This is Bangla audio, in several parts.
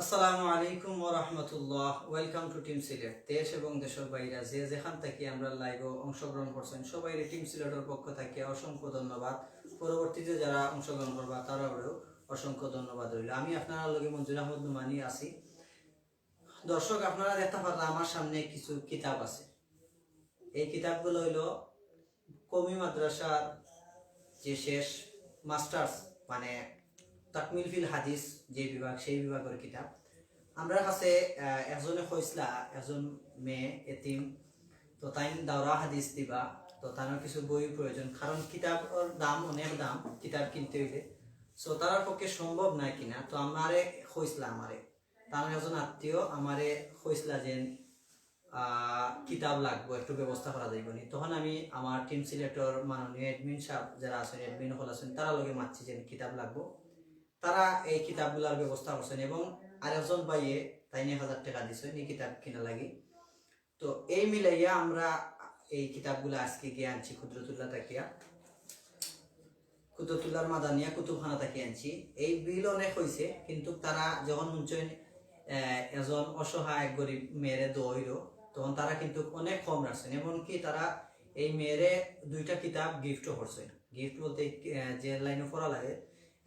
আসসালামু আলাইকুম ওয়া রাহমাতুল্লাহ। Welcome to team Sylhet. দেশ এবং দেশের বাইরে যে যেখান থেকে আমরা লাইভে অংশগ্রহণ করছেন সবাই টিম সিলেটের পক্ষ থেকে অসংখ্য ধন্যবাদ। পরবর্তীতে যারা অংশগ্রহণ করবা তারাও অসংখ্য ধন্যবাদ রইল। আমি আপনারা লগে মঞ্জুর আহমদ নুমানি আছি। দর্শক, আপনারা দেখতে পারলে আমার সামনে কিছু কিতাব আছে। এই কিতাবগুলো হইল কমি মাদ্রাসার যে শেষ মাস্টার্স মানে তাকমিল ফিল হাদিস যে বিভাগ, সেই বিভাগের কিতাব। আমরা কাছে একজনে কইসলা একজন মেয়ে এতিম, তো তাই দাওরা হাদিস দিবা, তো তার কিছু বই প্রয়োজন, কারণ কিতাবের দাম অনেক দাম কিতাব কিনতে হইলে। সো তার পক্ষে সম্ভব নাই কিনা, তো আমারে কইসলা, আমারে তার একজন আত্মীয় আমারে কইসলা যে কিতাব লাগবো, একটু ব্যবস্থা করা যাইব নি। তখন আমি আমার টিম সিলেক্টর মাননীয় অ্যাডমিন সাহেব যারা আছেন, অ্যাডমিন হল আছেন, তারা লগে মাতছি যে কিতাব লাগবো। তারা এই কিতাবগুলার ব্যবস্থা করছেন এবং আরেকজন ভাইয়ে তাই 1,000 টাকা দিচ্ছেন এই কিতাব কিনা লাগি। তো এই মিলাইয়া আমরা এই কিতাবগুলো আজকে গিয়ে আনছি কুদরতুল্লাহর মাদানিয়া কুতুবখানা থেকে আনছি। এই বিল অনেক হয়েছে, কিন্তু তারা যখন শুনছেন এজন অসহায় গরিব মেয়েরে দইল, তখন তারা কিন্তু অনেক কম রাখছেন। এমনকি তারা এই মেয়েরে 2টা কিতাব গিফটও করছে। গিফট বলতে যে লাইনে পড়া লাগে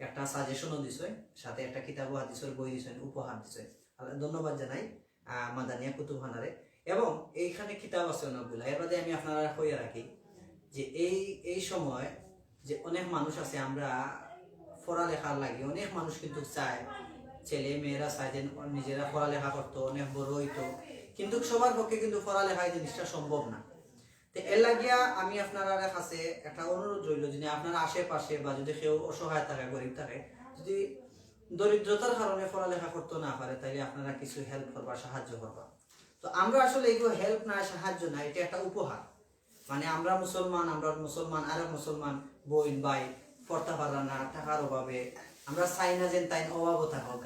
একটা সাজেশনও দিছে, সাথে একটা কিতাবও হাদিসের বই দিছেন, উপহার দিছে। ধন্যবাদ জানাই মাদানিয়া কুতুবখানারে। এবং এইখানে কিতাব আছে অনেকগুলা। এর বাদে আমি আপনারা কইয়া রাখি যে এই সময় যে অনেক মানুষ আছে, আমরা পড়ালেখার লাগে অনেক মানুষ কিন্তু চায়, ছেলে মেয়েরা চায় যে নিজেরা পড়ালেখা করতো, অনেক বড় হইতো, কিন্তু সবার পক্ষে কিন্তু পড়ালেখা এই জিনিসটা সম্ভব না। তো এর লাগিয়া আমি আপনারা কাছে একটা অনুরোধ রইল, যদি আপনারা আশেপাশে বা যদি কেউ অসহায় থাকে, গরিব থাকে, যদি দরিদ্রতার কারণে পড়ালেখা করতে না পারে, তাইলে আপনারা কিছু হেল্প করবা, সাহায্য করবা। তো আমরা আসলে এগুলো হেল্প না, সাহায্য না, এটা একটা উপহার। মানে আমরা মুসলমান আরেক মুসলমান বোন ভাই পড়তে পারলাম না টাকার অভাবে, আমরা চাই না যে তাই অভাবও থাকুক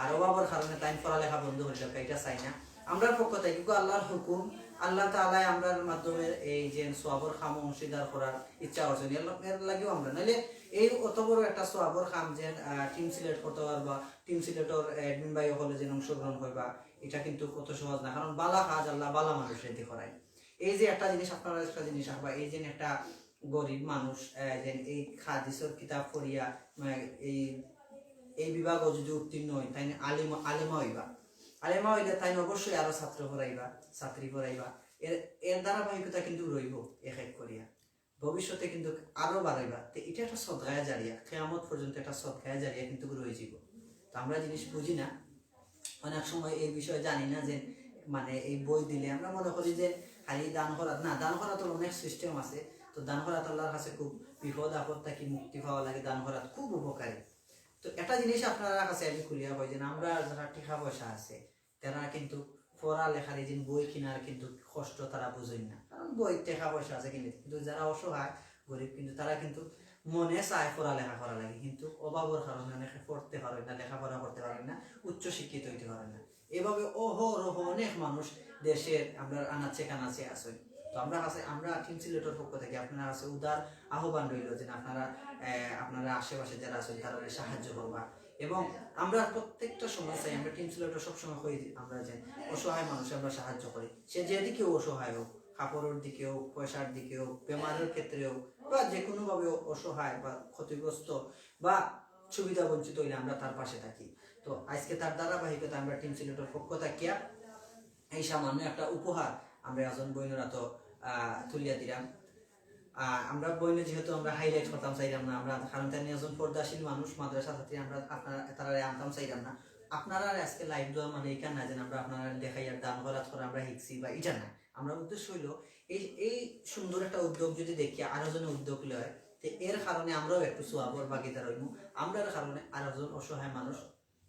আর অভাবের কারণে তাই পড়ালেখা বন্ধ হয়ে যাক, এটা চাই না। আমরার পক্ষ থেকে আল্লাহর হুকুম, আল্লাহ তাআলা আমরার মাধ্যমে এই যে সোয়াবর খাম অংশীদার করার ইচ্ছা করছেন, এর লাগেও আমরা নাহলে এই অত বড় একটা সোয়াবর খাম যে টিম সিলেক্ট করতে পারবা, টিম সিলেক্টর অ্যাডমিন ভাই হলে যে অংশগ্রহণ করবা, এটা কিন্তু কত সহজ না। কারণ বালা কাজ আল্লাহ বালা মানুষের দিয়ে করায়। এই যে একটা জিনিস আপনারা একটা জিনিস আঁকবা, এই যে একটা গরিব মানুষ যে এই হাদিসের কিতাব পড়িয়া এই এই বিভাগও যদি উত্তীর্ণ হয়, তাই আলেমা হইবা, আলেমা হইলে তাই অবশ্যই আরো ছাত্র পড়াইবা, ছাত্রী পড়াইবা। এর এর ধারাবাহিকতা কিন্তু রইব এক এক করিয়া, ভবিষ্যতে কিন্তু আরো বাড়াইবা। তো এটা একটা সদগায়া জারিয়া, কিয়ামত পর্যন্ত একটা সদগায়া জারিয়া কিন্তু রয়ে যাব। তো আমরা জিনিস বুঝি না, অনেক সময় এই বিষয়ে জানি না যে মানে এই বই দিলে আমরা মনে করি যে খালি দান করা না, দান করা তো অনেক সিস্টেম আছে। তো দান করা আল্লাহর কাছে খুব বিপদ আপদ থেকে মুক্তি পাওয়া লাগে, দান করা খুব উপকারী। তো একটা জিনিস আপনারা কাছে আমি খুলিয়া কই যে আমরা যারা টাকা পয়সা আছে, তারা কিন্তু পড়ালেখার এই যে বই কেনার কিন্তু কষ্ট তারা বুঝেন না, কারণ বই টাকা পয়সা আছে কিনে। কিন্তু যারা অসহায় গরিব, কিন্তু তারা কিন্তু মনে চায় পড়ালেখা করা লাগে, কিন্তু অভাবের কারণে অনেকে পড়তে পারে না, লেখাপড়া করতে পারে না, উচ্চ শিক্ষিত হইতে পারে না। এভাবে অহরহ অনেক মানুষ দেশের আমরা আনাচে কানাচে আছে। তো আমরা টিম সিলেটের পক্ষ থেকে আপনারা কাছে উদার আহ্বান রইল যে আপনারা আশেপাশে যারা আছেন তারা সাহায্য করবা। এবং আমরা প্রত্যেকটা সময় চাই, আমরা টিম সিলেটর সবসময় কই আমরা যে অসহায় মানুষ আমরা সাহায্য করি, সে যেদিকেও অসহায় হোক, কাপড়ের দিকেও, পয়সার দিকেও, বেমারের ক্ষেত্রেও, বা যে কোনো ভাবে অসহায় বা ক্ষতিগ্রস্ত বা সুবিধা বঞ্চিত হইলে আমরা তার পাশে থাকি। তো আজকে তার ধারাবাহিকতা আমরা টিম সিলেটের পক্ষ থাকিয়া এই সামান্য একটা উপহার আমরা একজন বইনেরা তো তুলিয়া দিলাম। আমরা বইনে যেহেতু আমরা হাইলাইট করতাম চাইলাম না, আমরা কারণ তাই একজন পর্দাশীল মানুষ, মাদ্রাসা ছাত্রী, আমরা আপনারা তারা আনতাম চাইলাম না। আপনারা আজকে লাইভ দেওয়া মানে এই না যে আমরা আপনারা দেখাই আর দান করাত করে আমরা শিখছি বা এটা না। আমরা উদ্দেশ্য হইলো এই এই সুন্দর একটা উদ্যোগ যদি দেখি আরো জনের উদ্যোগ লয়, তো এর কারণে আমরাও একটু সোয়াবর ভাগিদার হইব, আমরার কারণে আরো জন অসহায় মানুষ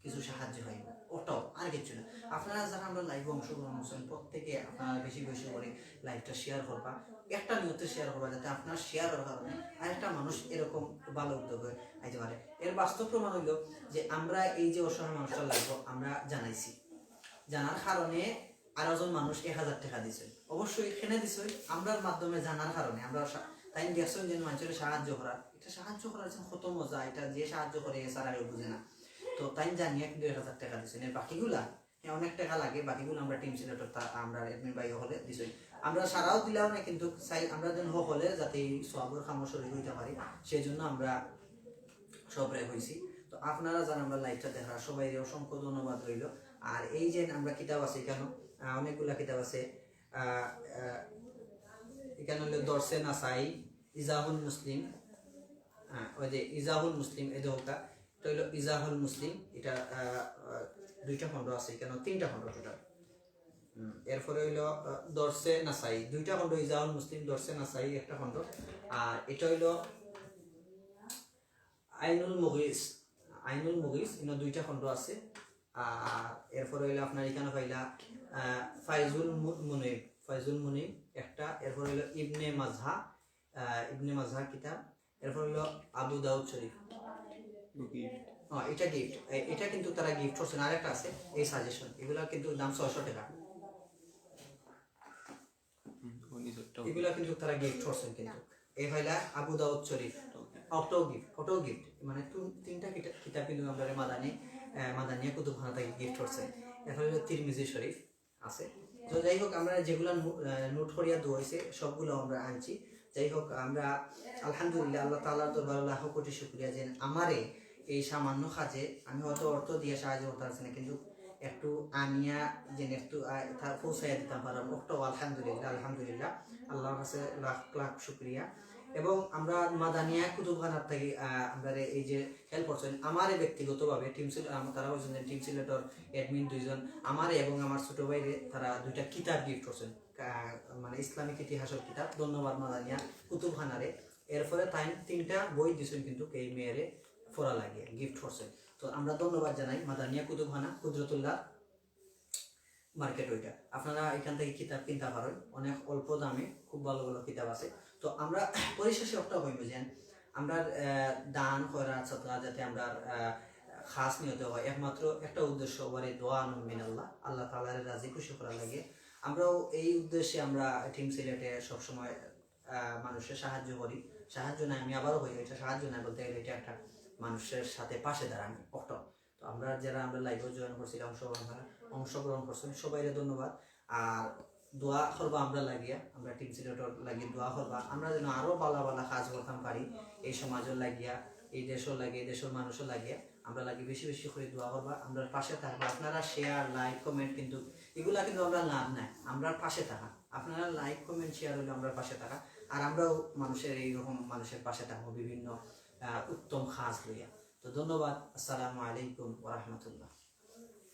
কিছু সাহায্য হইব, ওটাও আর কিছু না। আপনারা যারা আমরা লাইভে অংশগ্রহণ করছেন প্রত্যেকে আপনারা বেশি বেশি করে লাইভটা শেয়ার করবা, একটা নিয়তে শেয়ার করবা, যাতে আপনার শেয়ারের কারণে আরেকটা মানুষ এরকম ভালো উদ্যোগে আইতে পারে। এর বাস্তব প্রমাণ হইল যে আমরা এই যে অসহায় মানুষটা লাগবো আমরা জানাইছি, জানার কারণে আরো জন মানুষ 1,000 টাকা দিছে, অবশ্যই এখানে দিছে আমরার মাধ্যমে জানার কারণে। আমরা তাই দেখছেন যে মানুষের সাহায্য করা, এটা সাহায্য করার যে কত মজা, এটা যে সাহায্য করে এছাড়া কেউ বুঝে না। তো তাই জানিয়ে কিন্তু 1000 টাকা দিয়েছেন। এর বাকিগুলা অনেক টাকা লাগে, বাকিগুলো আমরা টিম সিলেক্টর আমরা এডমিন ভাই হলে দিছি। আমরা সারাও দিলাও না, কিন্তু চাই আমরা যেন হলে যাতে এই সবর খামো শরীর হইতে পারি, সেই জন্য আমরা সবরে হয়েছি। তো আপনারা যারা আমরা লাইভটা দেখা সবাই অসংখ্য ধন্যবাদ রইল। আর এই যে আমরা কিতাব আছে কেন অনেকগুলা কিতাব আছে, এখানে হলো দর্শে নাসাই, ইজাহুল মুসলিম, ওই যে ইজাহুল মুসলিম, এই দেখা এটা হলো ইজাহুল মুসলিম, এটা 2টা খণ্ড আছে, কেন 3টা খণ্ড টোটাল। এরপরে হইলো দর্শে নাসাই 2টা খণ্ড, ইজাহুল মুসলিম, দর্শে নাসাই 1টা খণ্ড। আর এটা হইলো আইনুল মুগিস, আইনুল মুগিস ইনো 2টা খণ্ড আছে। আর এরপরে হইলো আপনার এখানে পাইলা ফাইজুল মুনিব, ফাইজুল মুনিব একটা। এরপর হইলো ইবনে মাজহা, ইবনে মাজহা কিতাব। এরপর হইলো আবু দাউদ শরীফ, এটা গিফট, এটা কিন্তু তারা গিফট করছেন। আর একটা আছে এই সাজেশন, এগুলা কিন্তু দাম 600 টাকা, এগুলা কিন্তু তারা গিফট করছেন। কিন্তু এই হইলা আবু দাউদ শরীফ, অটো গিফট, মানে 3টা কিতাব কিন্তু আমরা মাদানিয়া কুতুবখানা থেকে গিফট করছে। এখন হলো তিরমিজি শরীফ আছে। তো যাই হোক, আমরা যেগুলো নোট করিয়া দোয়াইছে সবগুলো আমরা আনছি। যাই হোক, আমরা আলহামদুলিল্লাহ আল্লাহ তাআলার দরবারে লাখ কোটি শুকরিয়া যে আমারে এই সামান্য কাজে, আমি হয়তো অর্থ দিয়ে সাহায্য করতে পারছি না, কিন্তু একটু আনিয়া যে একটু পৌঁছাইয়া দিতাম পারলাম, ওটাও আলহামদুলিল্লাহ, আলহামদুলিল্লাহ আল্লাহর কাছে লাখ লাখ শুকরিয়া। এবং আমরা মাদানিয়া কুতুবখানার থেকে আমরা এই যে হেল্প করছেন আমারে ব্যক্তিগতভাবে তারা বলছেন যে টিম সিলেক্টর অ্যাডমিন 2জন আমারে এবং আমার ছোট ভাইরে তারা 2টা কিতাব গিফট করছেন, মানে ইসলামিক ইতিহাসের কিতাব। ধন্যবাদ মাদানিয়া কুতুবখানারে। এরপরে তাই 3টা বই দিয়েছেন কিন্তু এই মেয়েরে পড়া লাগে গিফট করছেন। তো আমরা ধন্যবাদ জানাই মাদানিয়া কুতুবখানা, কুদরতুল্লাহ মার্কেট, ওইটা আপনারা এখান থেকে কিতাব কিনতে পারেন অনেক অল্প দামে, খুব ভালো ভালো কিতাব আছে। তো আমরা পরিশেষে একটা হইব যে আমরা দান করা ছাত্রা যাতে আমরা খাস নিহত হয়, একমাত্র একটা উদ্দেশ্য ওয়ারে দোয়া মিনাল্লাহ, আল্লাহ তাআলার রাজি খুশি করা লাগে। আমরাও এই উদ্দেশ্যে আমরা টিম সিলেটে সবসময় মানুষের সাহায্য করি। সাহায্য নাই, আমি আবারও হই, এটা সাহায্য নাই বলতে গেলে এটা একটা মানুষের সাথে পাশে দাঁড়ানো অটো। তো আমরা যারা আমরা লাইভে জয়েন করছিলাম অংশগ্রহণ করছেন সবাইকে ধন্যবাদ। আর দোয়া করবা আমরা লাগিয়া, আমরা টিম সিলেটর লাগিয়ে দোয়া করবা, আমরা যেন আরো ভালো ভালো কাজ করতাম পারি এই সমাজের লাগিয়া, এই দেশের লাগিয়ে, দেশের মানুষের লাগিয়ে আমরা লাগি বেশি বেশি করে দোয়া করবা, আমরা পাশে থাকবা। আপনারা শেয়ার লাইক কমেন্ট কিন্তু এগুলা কিন্তু আমরা লাভ নাই, আমরা পাশে থাকা, আপনারা লাইক কমেন্ট শেয়ার হলে আমরা পাশে থাকা। আর আমরাও মানুষের এইরকম মানুষের পাশে থাকবো বিভিন্ন উত্তম কাজ লইয়া। তো ধন্যবাদ, আসসালামু আলাইকুম ওয়া রাহমাতুল্লাহ।